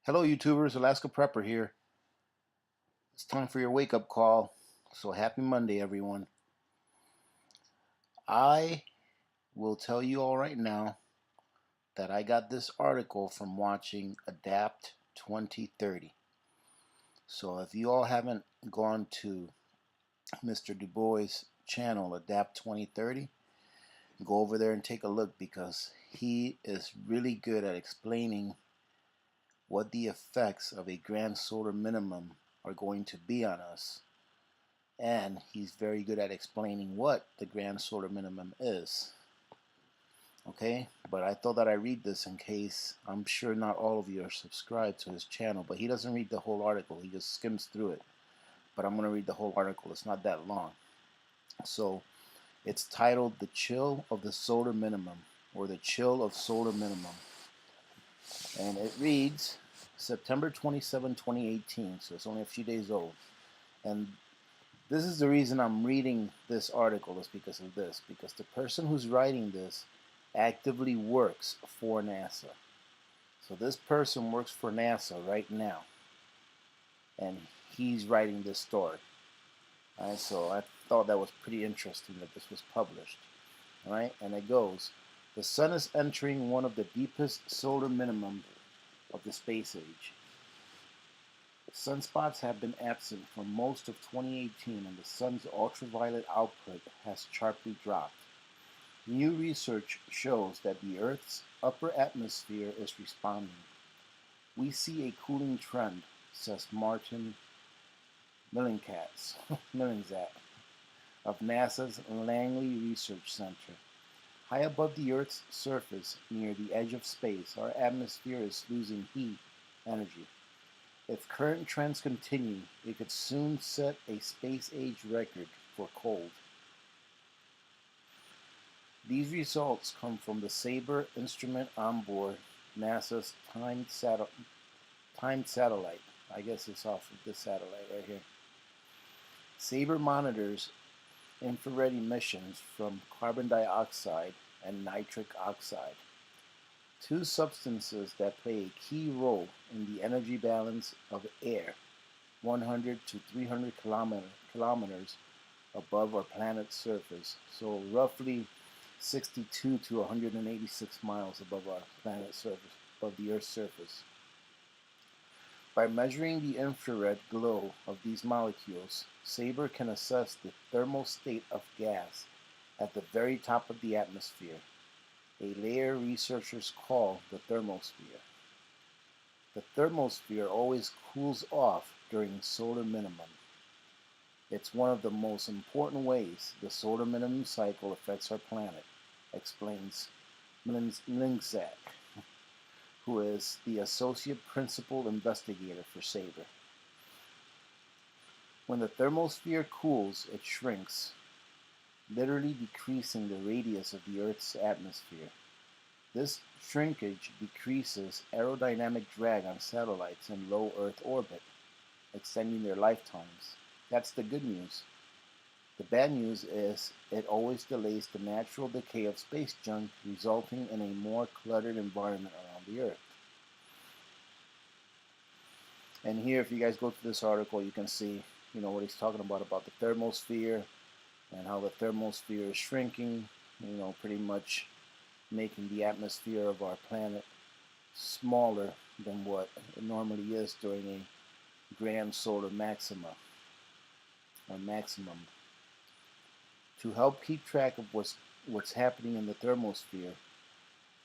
Hello YouTubers, Alaska Prepper here. It's time for your wake-up call. So happy Monday everyone. I will tell you all right now that I got this article from watching Adapt 2030. So if you all haven't gone to Mr. Du Bois' channel, Adapt 2030, go over there and take a look because he is really good at explaining what the effects of a grand solar minimum are going to be on us, and he's very good at explaining what the grand solar minimum is. Okay, but I thought that I read this in case, I'm sure not all of you are subscribed to his channel, but he doesn't read the whole article, he just skims through it. But I'm going to read the whole article, it's not that long. So it's titled The Chill of the Solar Minimum, or The Chill of Solar Minimum, and it reads September 27, 2018, so it's only a few days old. And this is the reason I'm reading this article, is because of this, because the person who's writing this actively works for NASA. So this person works for NASA right now, and he's writing this story. Alright, so I thought that was pretty interesting that this was published. Alright, and it goes, the sun is entering one of the deepest solar minimum of the space age. Sunspots have been absent for most of 2018 and the sun's ultraviolet output has sharply dropped. New research shows that the Earth's upper atmosphere is responding. We see a cooling trend, says Martin Millingzat of NASA's Langley Research Center. High above the Earth's surface, near the edge of space, our atmosphere is losing heat energy. If current trends continue, it could soon set a space-age record for cold. These results come from the SABRE instrument on board NASA's timed satellite. I guess it's off of this satellite right here. SABRE monitors infrared emissions from carbon dioxide and nitric oxide, two substances that play a key role in the energy balance of air 100 to 300 kilometers above our planet's surface, so roughly 62 to 186 miles above our planet's surface, above the Earth's surface. By measuring the infrared glow of these molecules, SABRE can assess the thermal state of gas at the very top of the atmosphere, a layer researchers call the thermosphere. The thermosphere always cools off during solar minimum. It's one of the most important ways the solar minimum cycle affects our planet, explains Millingzat, who is the associate principal investigator for SABRE. When the thermosphere cools, it shrinks, literally decreasing the radius of the Earth's atmosphere. This shrinkage decreases aerodynamic drag on satellites in low Earth orbit, extending their lifetimes. That's the good news. The bad news is it always delays the natural decay of space junk, resulting in a more cluttered environment around the Earth. And here, if you guys go to this article, you can see, what he's talking about the thermosphere and how the thermosphere is shrinking, pretty much making the atmosphere of our planet smaller than what it normally is during a grand solar maxima or maximum. To help keep track of what's happening in the thermosphere,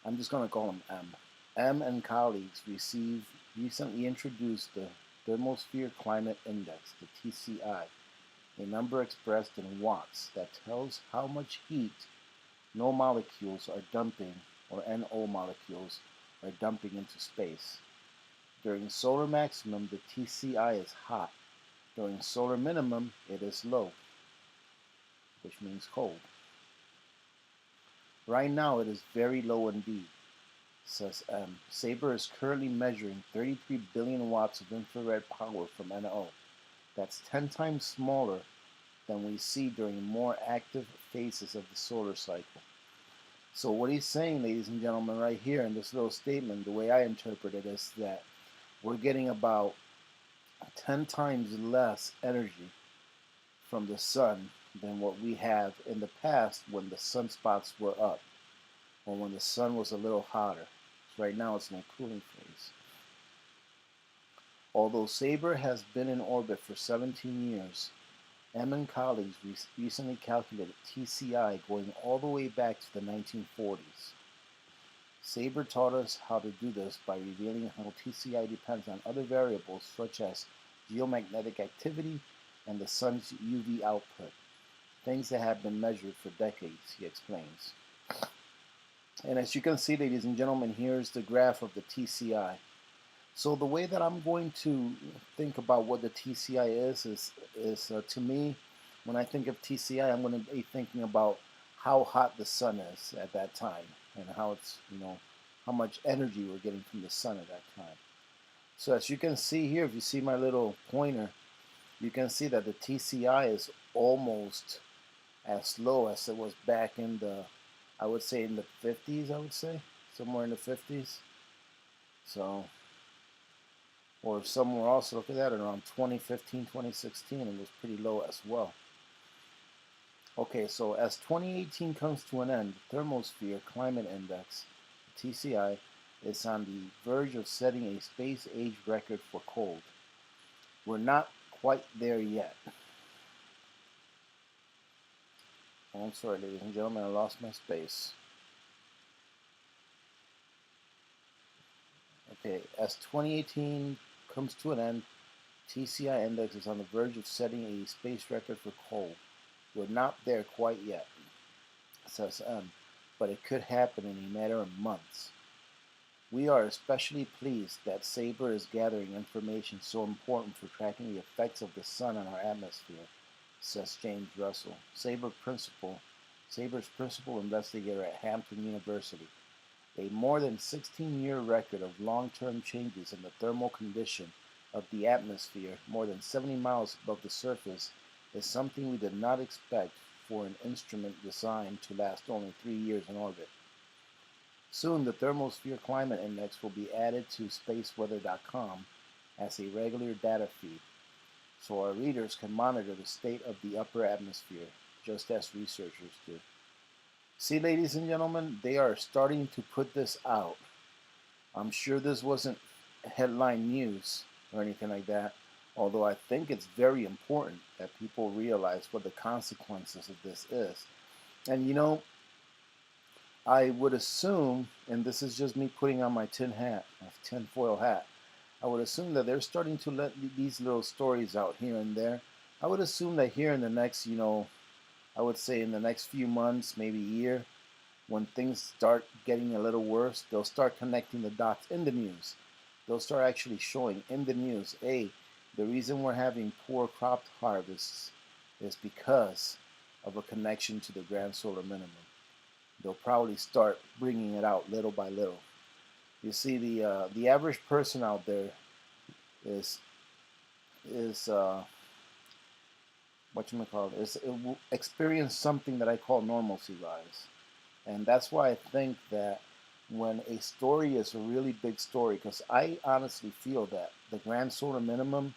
I'm just going to call him M. M and colleagues recently introduced the Thermosphere Climate Index, the TCI, a number expressed in watts that tells how much heat NO molecules are dumping, or NO molecules are dumping into space. During solar maximum, the TCI is hot. During solar minimum, it is low, which means cold. Right now, it is very low indeed, says M. SABRE is currently measuring 33 billion watts of infrared power from NO. That's 10 times smaller than we see during more active phases of the solar cycle. So what he's saying, ladies and gentlemen, right here in this little statement, the way I interpret it is that we're getting about 10 times less energy from the sun than what we have in the past when the sunspots were up, or when the sun was a little hotter. So right now it's in a cooling phase. Although Sabre has been in orbit for 17 years, M and colleagues recently calculated TCI going all the way back to the 1940s. Sabre taught us how to do this by revealing how TCI depends on other variables such as geomagnetic activity and the sun's UV output, things that have been measured for decades, he explains. And as you can see, ladies and gentlemen, here's the graph of the TCI. So the way that I'm going to think about what the TCI is to me, when I think of TCI, I'm going to be thinking about how hot the sun is at that time and how it's, how much energy we're getting from the sun at that time. So as you can see here, if you see my little pointer, you can see that the TCI is almost as low as it was back in the, I would say in the 50s, I would say, somewhere in the 50s. So, or somewhere else, look at that, around 2015, 2016, it was pretty low as well. Okay, so as 2018 comes to an end, the Thermosphere Climate Index, TCI, is on the verge of setting a space age record for cold. We're not quite there yet. Oh, I'm sorry, ladies and gentlemen, I lost my space. Okay, as 2018 comes to an end, TCI index is on the verge of setting a space record for coal. We're not there quite yet, says M, but it could happen in a matter of months. We are especially pleased that Sabre is gathering information so important for tracking the effects of the sun on our atmosphere, says James Russell, Saber's principal investigator at Hampton University. A more than 16-year record of long-term changes in the thermal condition of the atmosphere more than 70 miles above the surface is something we did not expect for an instrument designed to last only 3 years in orbit. Soon the Thermosphere Climate Index will be added to spaceweather.com as a regular data feed, so our readers can monitor the state of the upper atmosphere, just as researchers do. See, ladies and gentlemen, they are starting to put this out. I'm sure this wasn't headline news or anything like that, although I think it's very important that people realize what the consequences of this is. And I would assume, and this is just me putting on my tinfoil hat, I would assume that they're starting to let these little stories out here and there. I would assume that here in the next, I would say in the next few months, maybe year, when things start getting a little worse, they'll start connecting the dots in the news. They'll start actually showing in the news, hey, the reason we're having poor crop harvests is because of a connection to the grand solar minimum. They'll probably start bringing it out little by little. You see, the average person out there is experience something that I call normalcy rise, and that's why I think that when a story is a really big story, because I honestly feel that the grand solar minimum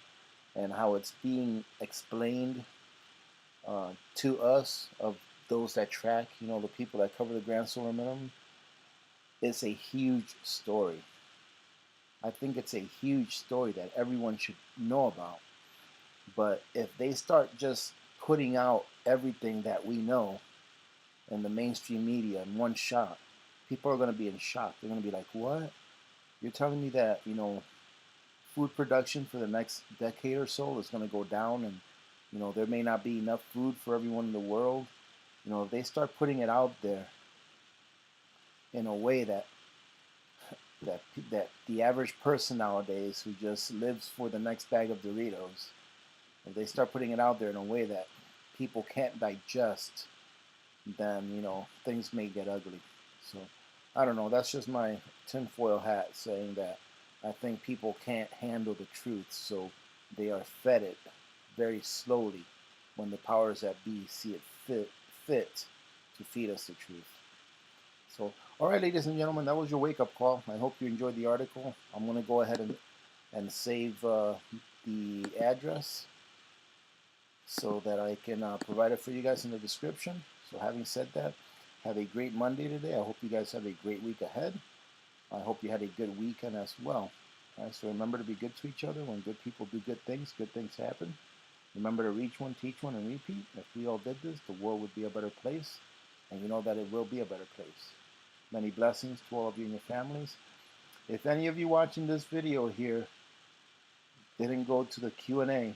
and how it's being explained to us, of those that track, the people that cover the grand solar minimum, is a huge story. I think it's a huge story that everyone should know about. But if they start just putting out everything that we know in the mainstream media in one shot, people are going to be in shock. They're going to be like, what? You're telling me that, food production for the next decade or so is going to go down, and, there may not be enough food for everyone in the world? If they start putting it out there in a way that the average person nowadays who just lives for the next bag of Doritos, if they start putting it out there in a way that people can't digest, then things may get ugly. So I don't know. That's just my tinfoil hat saying that I think people can't handle the truth, so they are fed it very slowly when the powers that be see it fit to feed us the truth. So, all right, ladies and gentlemen, that was your wake-up call. I hope you enjoyed the article. I'm going to go ahead and and save the address so that I can provide it for you guys in the description. So having said that, have a great Monday today. I hope you guys have a great week ahead. I hope you had a good weekend as well. All right, so remember to be good to each other. When good people do good things happen. Remember to reach one, teach one, and repeat. If we all did this, the world would be a better place. And you know that it will be a better place. Many blessings to all of you and your families. If any of you watching this video here didn't go to the Q&A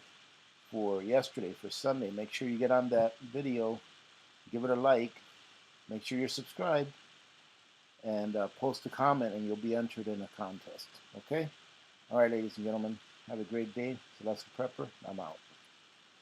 for yesterday, for Sunday, make sure you get on that video, give it a like, make sure you're subscribed, and post a comment, and you'll be entered in a contest. Okay? All right, ladies and gentlemen, have a great day. Celeste Prepper, I'm out.